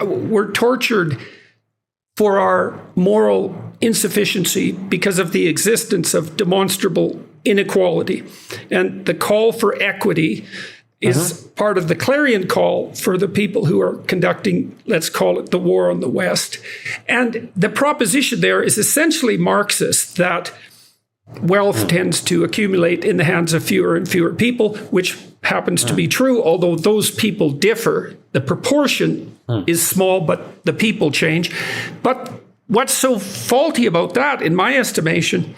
we're tortured for our moral insufficiency because of the existence of demonstrable inequality. And the call for equity is part of the clarion call for the people who are conducting, let's call it, the war on the West. And the proposition there is essentially Marxist, that wealth tends to accumulate in the hands of fewer and fewer people, which happens to be true, although those people differ. The proportion is small, but the people change. But what's so faulty about that, in my estimation,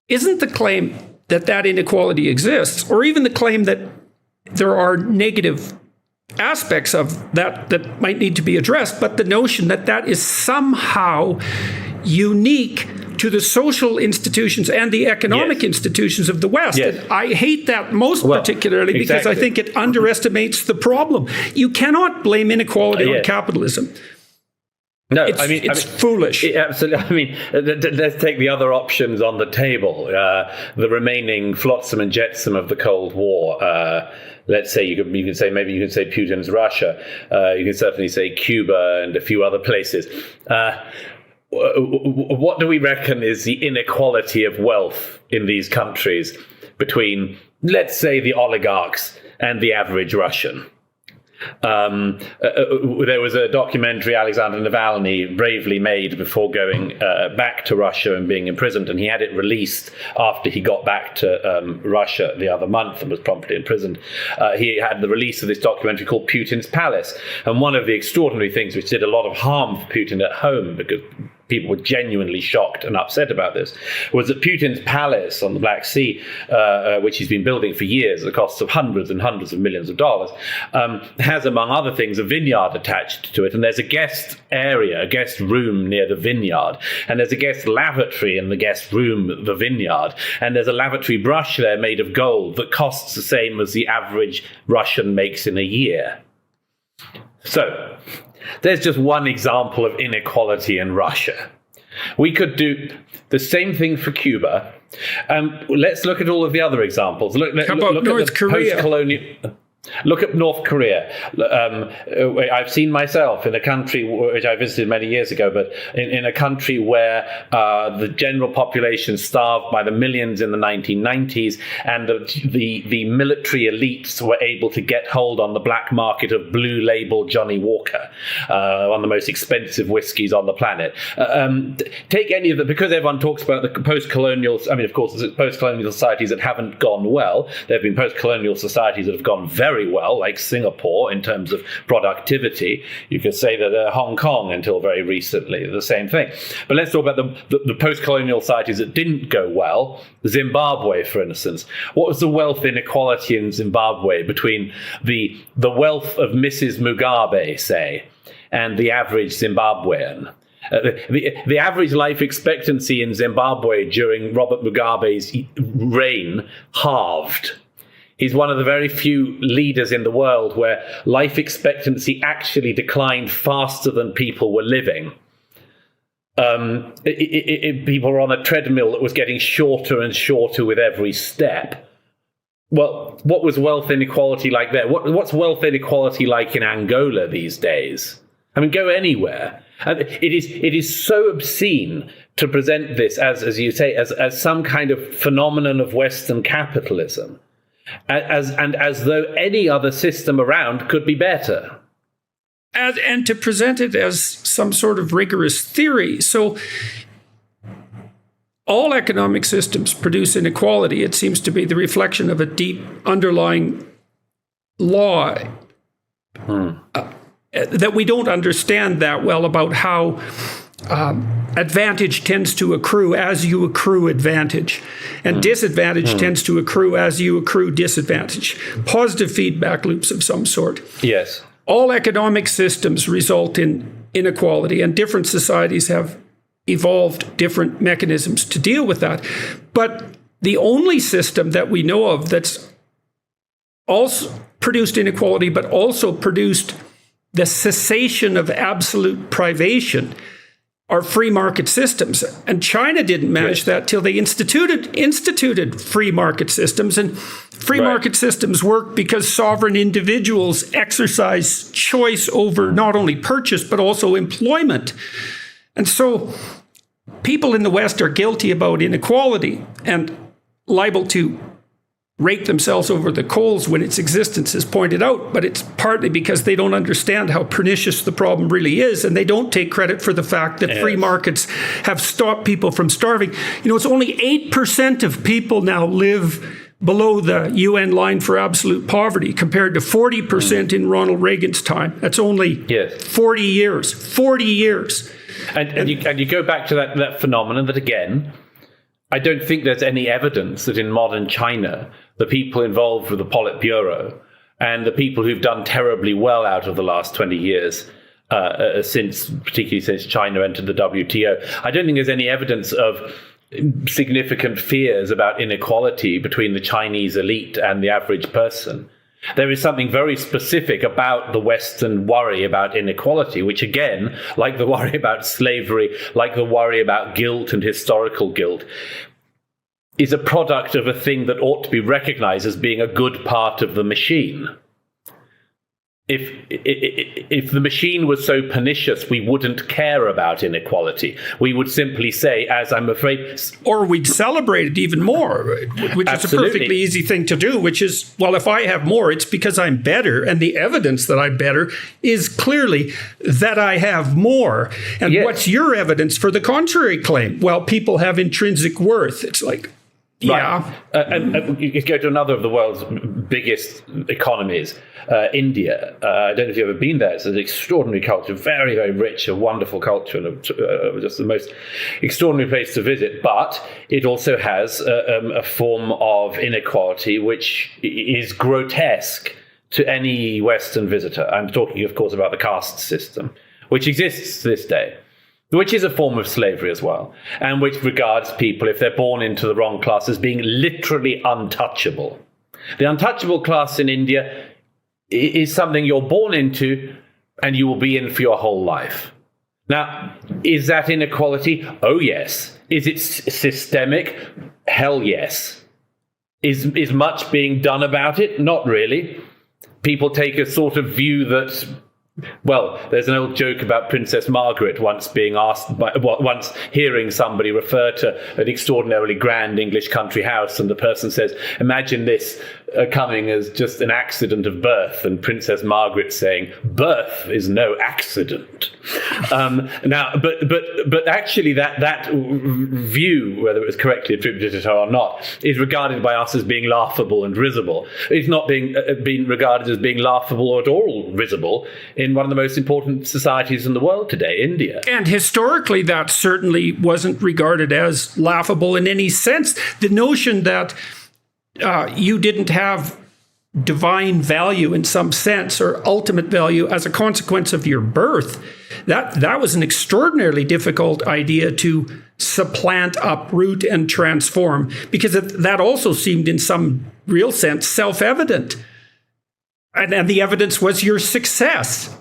isn't the claim that that inequality exists, or even the claim that there are negative aspects of that might need to be addressed, but the notion that that is somehow unique to the social institutions and the economic institutions of the West. Yes. And I hate that most particularly because I think it underestimates the problem. You cannot blame inequality on capitalism. No, it's foolish. Absolutely. I mean, let's take the other options on the table. The remaining flotsam and jetsam of the Cold War. Let's say you can say Putin's Russia. You can certainly say Cuba and a few other places. What do we reckon is the inequality of wealth in these countries between, let's say, the oligarchs and the average Russian? There was a documentary Alexander Navalny bravely made before going back to Russia and being imprisoned, and he had it released after he got back to Russia the other month and was promptly imprisoned. He had the release of this documentary called Putin's Palace, and one of the extraordinary things which did a lot of harm for Putin at home, because people were genuinely shocked and upset about this, was that Putin's palace on the Black Sea, which he's been building for years at the cost of hundreds and hundreds of millions of dollars, has, among other things, a vineyard attached to it. And there's a guest area, a guest room near the vineyard. And there's a guest lavatory in the guest room, the vineyard. And there's a lavatory brush there made of gold that costs the same as the average Russian makes in a year. So there's just one example of inequality in Russia. We could do the same thing for Cuba. Let's look at all of the other examples. Look at North Korea? Post-colonial. Look at North Korea. I've seen myself in a country which I visited many years ago, but in a country where the general population starved by the millions in the 1990s, and the military elites were able to get hold on the black market of Blue Label Johnny Walker, one of the most expensive whiskies on the planet. Take any of them, because everyone talks about the post-colonial, I mean, of course, there's post-colonial societies that haven't gone well. There have been post-colonial societies that have gone very well, like Singapore, in terms of productivity. You could say that Hong Kong, until very recently, the same thing. But let's talk about the post-colonial societies that didn't go well. Zimbabwe, for instance. What was the wealth inequality in Zimbabwe between the wealth of Mrs. Mugabe, say, and the average Zimbabwean? The average life expectancy in Zimbabwe during Robert Mugabe's reign halved. He's one of the very few leaders in the world where life expectancy actually declined faster than people were living. People were on a treadmill that was getting shorter and shorter with every step. Well, what was wealth inequality like there? What's wealth inequality like in Angola these days? I mean, go anywhere. And it is so obscene to present this as you say, as some kind of phenomenon of Western capitalism. As though any other system around could be better. And to present it as some sort of rigorous theory. So all economic systems produce inequality. It seems to be the reflection of a deep underlying law that we don't understand that well, about how advantage tends to accrue as you accrue advantage, and disadvantage tends to accrue as you accrue disadvantage. Positive feedback loops of some sort. Yes. All economic systems result in inequality, and different societies have evolved different mechanisms to deal with that. But the only system that we know of that's also produced inequality, but also produced the cessation of absolute privation, are free market systems. And China didn't manage that till they instituted free market systems. And free market systems work because sovereign individuals exercise choice over not only purchase, but also employment. And so people in the West are guilty about inequality and liable to rake themselves over the coals when its existence is pointed out, but it's partly because they don't understand how pernicious the problem really is, and they don't take credit for the fact that free markets have stopped people from starving. It's only 8% of people now live below the UN line for absolute poverty, compared to 40% in Ronald Reagan's time. That's only 40 years. 40 years. And you go back to that phenomenon that, again, I don't think there's any evidence that in modern China, the people involved with the Politburo and the people who've done terribly well out of the last 20 years, particularly since China entered the WTO, I don't think there's any evidence of significant fears about inequality between the Chinese elite and the average person. There is something very specific about the Western worry about inequality, which, again, like the worry about slavery, like the worry about guilt and historical guilt, is a product of a thing that ought to be recognized as being a good part of the machine. If the machine was so pernicious, we wouldn't care about inequality. We would simply say, as I'm afraid... Or we'd celebrate it even more, which is a perfectly easy thing to do, which is, well, if I have more, it's because I'm better. And the evidence that I'm better is clearly that I have more. And what's your evidence for the contrary claim? Well, people have intrinsic worth. It's like... Right. And you go to another of the world's biggest economies, India. I don't know if you've ever been there. It's an extraordinary culture, very, very rich, a wonderful culture, and just the most extraordinary place to visit. But it also has a form of inequality which is grotesque to any Western visitor. I'm talking, of course, about the caste system, which exists to this day, which is a form of slavery as well, and which regards people, if they're born into the wrong class, as being literally untouchable. The untouchable class in India is something you're born into and you will be in for your whole life. Now, is that inequality? Oh, yes. Is it systemic? Hell yes. Is much being done about it? Not really. People take a sort of view that... Well, there's an old joke about Princess Margaret once hearing somebody refer to an extraordinarily grand English country house, and the person says, imagine this coming as just an accident of birth, and Princess Margaret saying, birth is no accident. Now, but actually that view, whether it was correctly attributed to her or not, is regarded by us as being laughable and risible. It's not being regarded as being laughable or at all risible in one of the most important societies in the world today, India. And historically, that certainly wasn't regarded as laughable in any sense. The notion that you didn't have divine value in some sense, or ultimate value as a consequence of your birth, that was an extraordinarily difficult idea to supplant, uproot, and transform, because that also seemed in some real sense self-evident. And the evidence was your success.